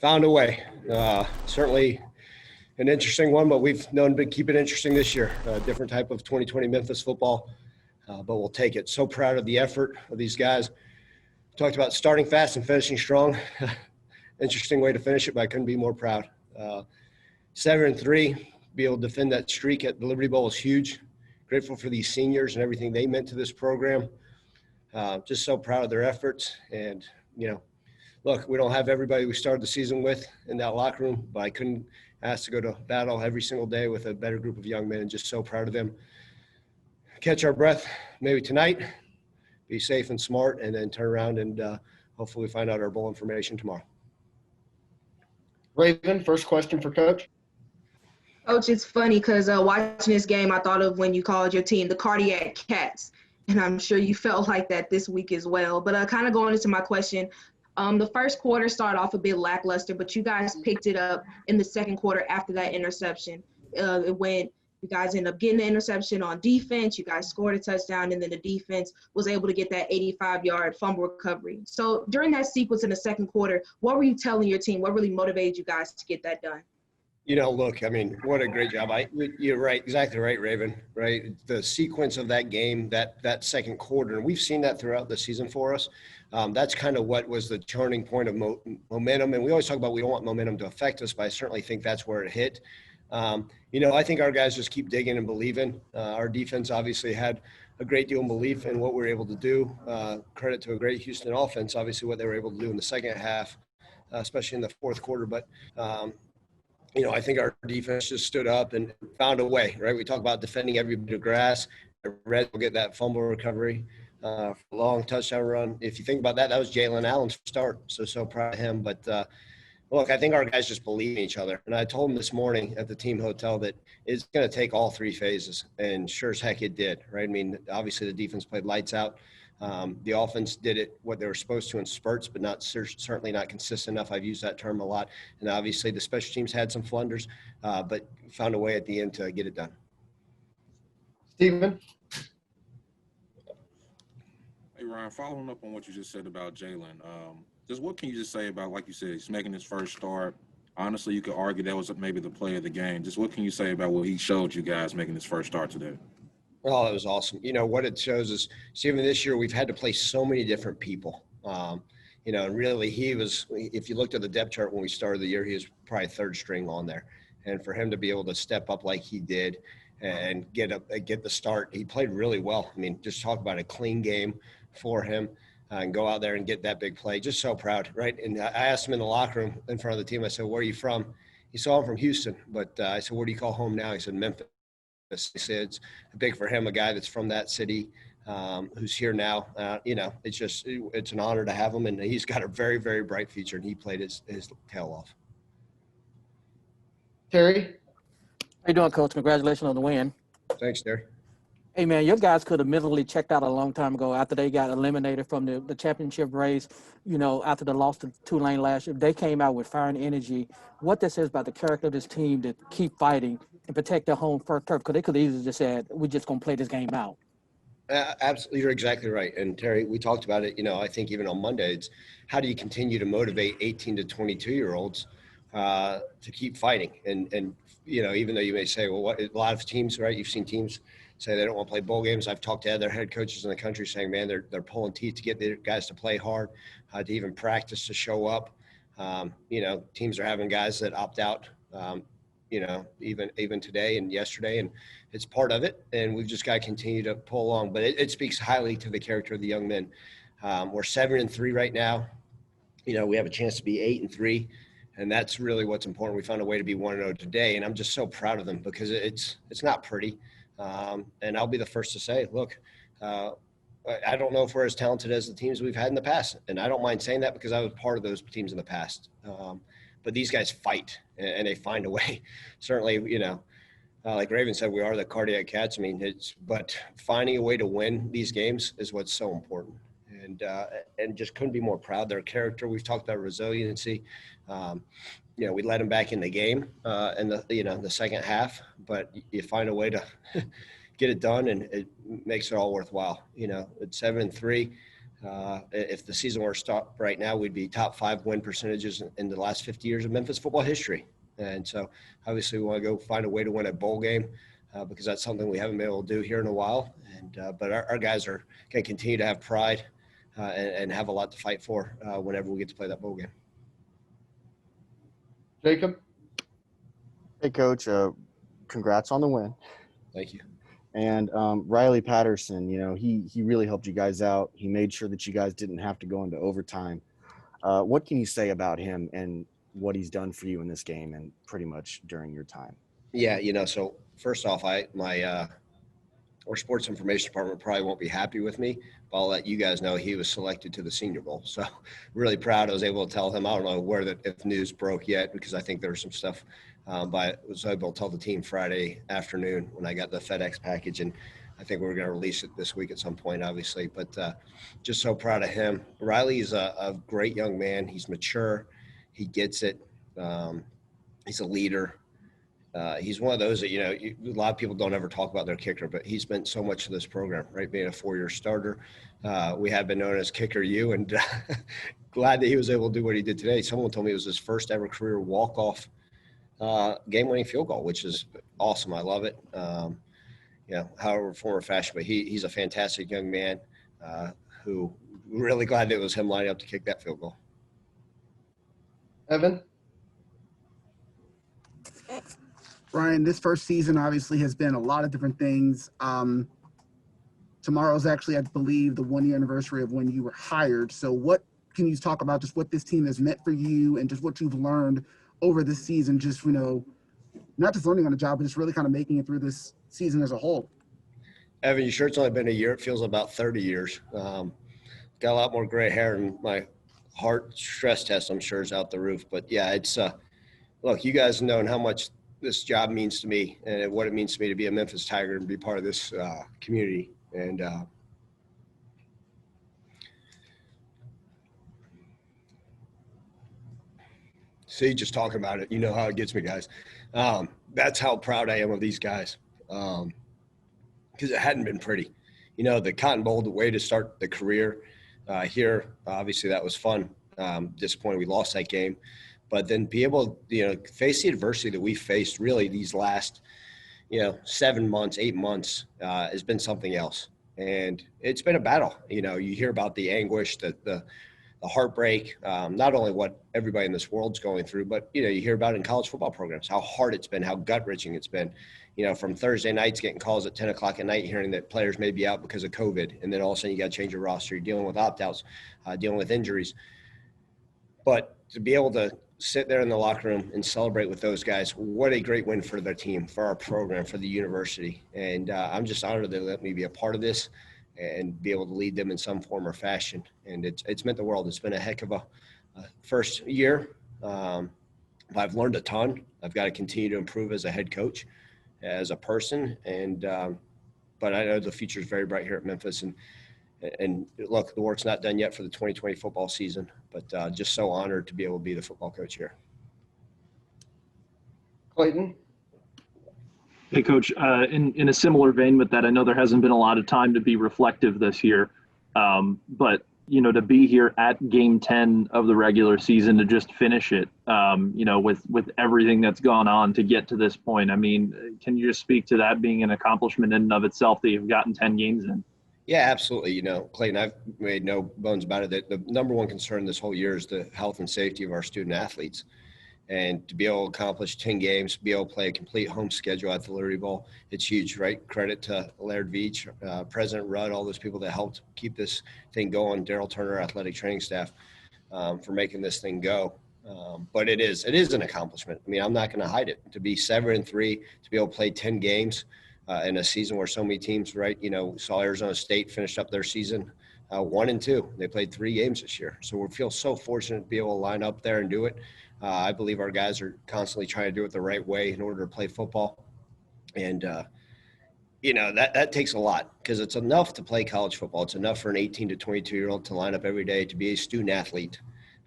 Found a way. Certainly an interesting one, but we've known to keep it interesting this year. Different type of 2020 Memphis football, but we'll take it. So proud of the effort of these guys. Talked about starting fast and finishing strong. Interesting way to finish it, but I couldn't be more proud. 7-3, be able to defend that streak at the Liberty Bowl is huge. Grateful for these seniors and everything they meant to this program. Just so proud of their efforts. And, look, we don't have everybody we started the season with in that locker room, but I couldn't ask to go to battle every single day with a better group of young men, and just so proud of them. Catch our breath maybe tonight, be safe and smart, and then turn around and hopefully find out our bowl information tomorrow. Raven, first question for Coach. Coach, it's funny because watching this game, I thought of when you called your team the Cardiac Cats, and I'm sure you felt like that this week as well. But kind of going into my question, the first quarter started off a bit lackluster, but you guys picked it up in the second quarter after that interception. When you guys ended up getting the interception on defense, you guys scored a touchdown, and then the defense was able to get that 85-yard fumble recovery. So during that sequence in the second quarter, what were you telling your team? What really motivated you guys to get that done? Look, I mean, what a great job. You're right, exactly right, Raven, right? The sequence of that game, that second quarter, and we've seen that throughout the season for us. That's kind of what was the turning point of momentum. And we always talk about we don't want momentum to affect us, but I certainly think that's where it hit. I think our guys just keep digging and believing. Our defense obviously had a great deal of belief in what we were able to do. Credit to a great Houston offense, obviously what they were able to do in the second half, especially in the fourth quarter. But, I think our defense just stood up and found a way, right? We talk about defending every bit of grass. Red will get that fumble recovery, long touchdown run. If you think about that, that was Jalen Allen's start. So proud of him. But, look, I think our guys just believe in each other. And I told them this morning at the team hotel that it's going to take all three phases. And sure as heck it did, right? I mean, obviously the defense played lights out. The offense did it what they were supposed to in spurts, but certainly not consistent enough. I've used that term a lot. And obviously the special teams had some flunders, but found a way at the end to get it done. Steven? Hey, Ryan, following up on what you just said about Jalen, just what can you just say about, like you said, he's making his first start. Honestly, you could argue that was maybe the play of the game. Just what can you say about what he showed you guys making his first start today? Oh, it was awesome. What it shows is, even this year we've had to play so many different people. And really he was, if you looked at the depth chart when we started the year, he was probably third string on there. And for him to be able to step up like he did and get the start, he played really well. I mean, just talk about a clean game for him. And go out there and get that big play. Just so proud, right? And I asked him in the locker room in front of the team, I said, where are you from? He said, I'm from Houston. But I said, where do you call home now? He said, Memphis. He said, it's big for him, a guy that's from that city, who's here now. It's an honor to have him. And he's got a very, very bright future, and he played his tail off. Terry? How you doing, Coach? Congratulations on the win. Thanks, Terry. Hey, man, your guys could have mentally checked out a long time ago after they got eliminated from the championship race, after the loss to Tulane last year. They came out with fire and energy. What this says about the character of this team to keep fighting and protect their home turf, because they could have easily just said, we're just going to play this game out. Absolutely. You're exactly right. And Terry, we talked about it, I think even on Monday, it's how do you continue to motivate 18 to 22-year-olds to keep fighting? And even though you may say, well, a lot of teams, right, you've seen teams say they don't want to play bowl games. I've talked to other head coaches in the country saying, man, they're pulling teeth to get their guys to play hard, to even practice, to show up. Teams are having guys that opt out, even today and yesterday, and it's part of it. And we've just got to continue to pull along. But it speaks highly to the character of the young men. We're 7-3 right now. We have a chance to be 8-3. And that's really what's important. We found a way to be 1-0 today, and I'm just so proud of them because it's not pretty. And I'll be the first to say, look, I don't know if we're as talented as the teams we've had in the past. And I don't mind saying that because I was part of those teams in the past. But these guys fight and they find a way. Certainly, like Raven said, we are the Cardiac Cats. I mean, but finding a way to win these games is what's so important. And just couldn't be more proud. Their character, we've talked about resiliency. We let them back in the game in the second half, but you find a way to get it done, and it makes it all worthwhile. At 7-3, If the season were to stop right now, we'd be top 5 win percentages in the last 50 years of Memphis football history. And so obviously we want to go find a way to win a bowl game because that's something we haven't been able to do here in a while. And but our guys are going to continue to have pride and have a lot to fight for whenever we get to play that bowl game. Jacob? Hey, Coach. Congrats on the win. Thank you. And Riley Patterson, he really helped you guys out. He made sure that you guys didn't have to go into overtime. What can you say about him and what he's done for you in this game and pretty much during your time? Yeah, so first off, our sports information department probably won't be happy with me, but I'll let you guys know he was selected to the Senior Bowl. So really proud. I was able to tell him, I don't know if news broke yet because I think there was some stuff, but I was able to tell the team Friday afternoon when I got the FedEx package, and I think we're going to release it this week at some point, obviously, but just so proud of him. Riley's a great young man. He's mature. He gets it. He's a leader. He's one of those that, a lot of people don't ever talk about their kicker, but he spent so much of this program, right? Being a 4-year starter. We have been known as Kicker U, and glad that he was able to do what he did today. Someone told me it was his first ever career walk-off game-winning field goal, which is awesome. I love it. However, form or fashion, but he's a fantastic young man who really glad that it was him lining up to kick that field goal. Evan? Ryan, this first season obviously has been a lot of different things. Tomorrow's actually, I believe, the 1-year anniversary of when you were hired. So what can you talk about just what this team has meant for you and just what you've learned over this season, just, not just learning on the job, but just really kind of making it through this season as a whole? Evan, you sure it's only been a year? It feels about 30 years. Got a lot more gray hair, and my heart stress test, I'm sure, is out the roof. But, yeah, it's look, you guys have known how much this job means to me and what it means to me to be a Memphis Tiger and be part of this community. And see, just talking about it, you know how it gets me, guys. That's how proud I am of these guys because it hadn't been pretty. The Cotton Bowl, the way to start the career here, obviously that was fun. Disappointed we lost that game. But then be able to, face the adversity that we faced really these last, 7 months, 8 months has been something else. And it's been a battle. You hear about the anguish, the heartbreak, not only what everybody in this world's going through, but, you hear about it in college football programs, how hard it's been, how gut-wrenching it's been. From Thursday nights getting calls at 10 o'clock at night, hearing that players may be out because of COVID. And then all of a sudden you got to change your roster. You're dealing with opt-outs, dealing with injuries. But to be able to sit there in the locker room and celebrate with those guys, what a great win for their team, for our program, for the university. And I'm just honored they let me be a part of this and be able to lead them in some form or fashion. And it's meant the world. It's been a heck of a first year. I've learned a ton. I've got to continue to improve as a head coach, as a person. And but I know the future is very bright here at Memphis. And look, the work's not done yet for the 2020 football season, but just so honored to be able to be the football coach here. Clayton? Hey, Coach, in a similar vein with that, I know there hasn't been a lot of time to be reflective this year, but, to be here at game 10 of the regular season to just finish it, with everything that's gone on to get to this point. I mean, can you just speak to that being an accomplishment in and of itself that you've gotten 10 games in? Yeah, absolutely. Clayton, I've made no bones about it that the number one concern this whole year is the health and safety of our student athletes. And to be able to accomplish 10 games, be able to play a complete home schedule at the Liberty Bowl, it's huge, right? Credit to Laird Veach, President Rudd, all those people that helped keep this thing going, Daryl Turner, athletic training staff, for making this thing go. But it is an accomplishment. I mean, I'm not going to hide it. To be 7-3, to be able to play 10 games, in a season where so many teams, right, saw Arizona State finished up their season 1-2. They played 3 games this year. So we feel so fortunate to be able to line up there and do it. I believe our guys are constantly trying to do it the right way in order to play football. And, that takes a lot because it's enough to play college football. It's enough for an 18 to 22-year-old to line up every day, to be a student athlete,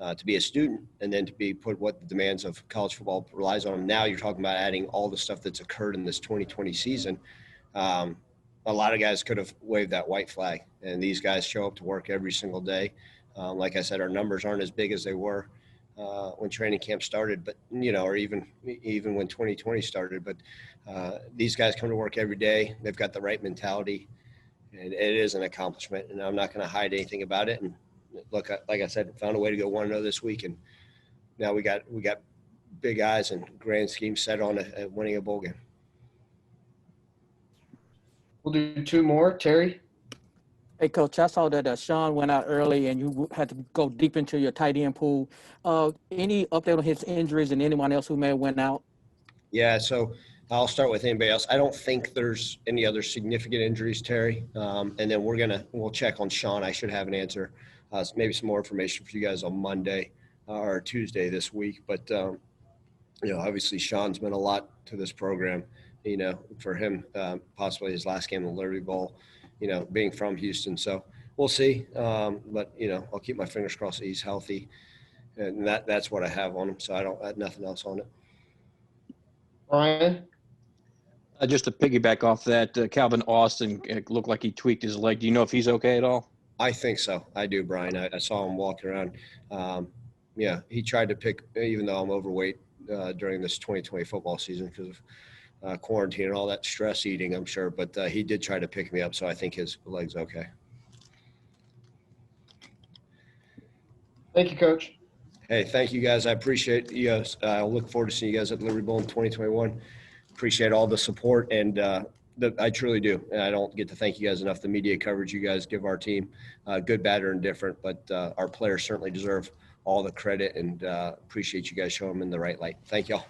to be a student, and then to be put what the demands of college football relies on. Now you're talking about adding all the stuff that's occurred in this 2020 season. a lot of guys could have waved that white flag, and these guys show up to work every single day. Like I said, our numbers aren't as big as they were when training camp started, but or even when 2020 started. But these guys come to work every day. They've got the right mentality, and it is an accomplishment. And I'm not going to hide anything about it. And look, like I said, found a way to go 1-0 this week, and now we got big eyes and grand scheme set on winning a bowl game. We'll do 2 more. Terry? Hey, Coach, I saw that Sean went out early and you had to go deep into your tight end pool. Any update on his injuries and anyone else who may have went out? Yeah, so I'll start with anybody else. I don't think there's any other significant injuries, Terry. And then we'll check on Sean. I should have an answer, maybe some more information for you guys on Monday or Tuesday this week. But, obviously Sean's meant a lot to this program, for him, possibly his last game in the Liberty Bowl, being from Houston. So we'll see. But, I'll keep my fingers crossed that he's healthy. And that's what I have on him. So I have nothing else on it. Ryan? Just to piggyback off that, Calvin Austin looked like he tweaked his leg. Do you know if he's okay at all? I think so. I do, Brian. I saw him walking around. He tried to pick, even though I'm overweight during this 2020 football season because of quarantine and all that stress eating, I'm sure. But he did try to pick me up, so I think his leg's okay. Thank you, Coach. Hey, thank you, guys. I appreciate you guys. I look forward to seeing you guys at the Liberty Bowl in 2021. Appreciate all the support, and I truly do. And I don't get to thank you guys enough. The media coverage you guys give our team, good, bad, or indifferent, but our players certainly deserve all the credit, and appreciate you guys showing them in the right light. Thank y'all.